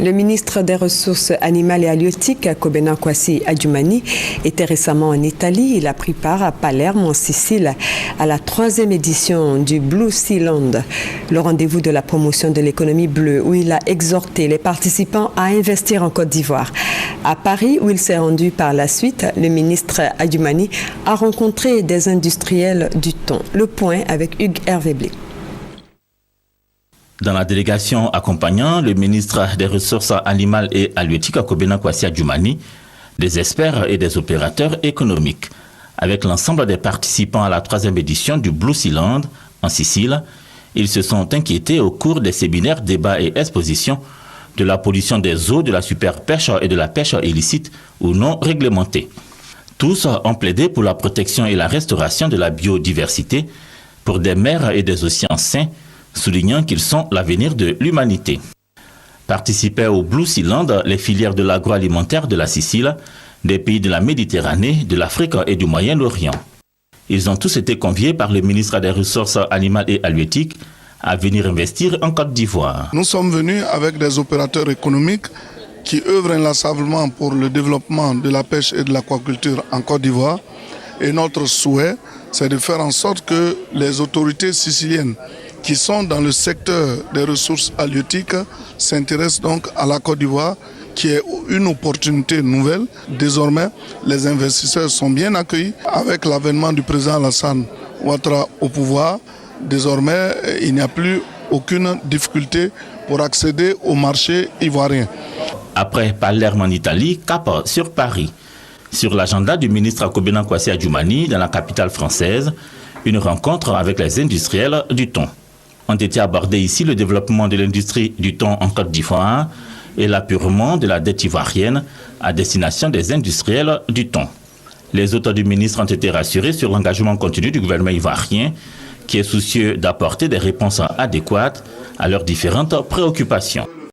Le ministre des Ressources animales et halieutiques, Kobena Kwasi Adjumani, était récemment en Italie. Il a pris part à Palerme, en Sicile, à la 3e édition du Blue Sea Land, le rendez-vous de la promotion de l'économie bleue, où il a exhorté les participants à investir en Côte d'Ivoire. À Paris, où il s'est rendu par la suite, le ministre Adjumani a rencontré des industriels du thon. Le point avec Hugues Hervé-Blé. Dans la délégation accompagnant le ministre des Ressources animales et halieutiques, Kobena Kwasi Adjumani, des experts et des opérateurs économiques. Avec l'ensemble des participants à la 3e édition du Blue Sea Land en Sicile, ils se sont inquiétés au cours des séminaires, débats et expositions de la pollution des eaux, de la superpêche et de la pêche illicite ou non réglementée. Tous ont plaidé pour la protection et la restauration de la biodiversité, pour des mers et des océans sains, soulignant qu'ils sont l'avenir de l'humanité. Participaient au Blue Sea Land les filières de l'agroalimentaire de la Sicile, des pays de la Méditerranée, de l'Afrique et du Moyen-Orient. Ils ont tous été conviés par le ministre des Ressources animales et halieutiques à venir investir en Côte d'Ivoire. Nous sommes venus avec des opérateurs économiques qui œuvrent inlassablement pour le développement de la pêche et de l'aquaculture en Côte d'Ivoire. Et notre souhait, c'est de faire en sorte que les autorités siciliennes qui sont dans le secteur des ressources halieutiques s'intéressent donc à la Côte d'Ivoire, qui est une opportunité nouvelle. Désormais, les investisseurs sont bien accueillis. Avec l'avènement du président Alassane Ouattara au pouvoir, désormais, il n'y a plus aucune difficulté pour accéder au marché ivoirien. Après Palerme en Italie, cap sur Paris. Sur l'agenda du ministre Kobena Kwasi Adjumani dans la capitale française, une rencontre avec les industriels du thon. Ont été abordés ici le développement de l'industrie du thon en Côte d'Ivoire et l'apurement de la dette ivoirienne à destination des industriels du thon. Les hôtes du ministre ont été rassurés sur l'engagement continu du gouvernement ivoirien qui est soucieux d'apporter des réponses adéquates à leurs différentes préoccupations.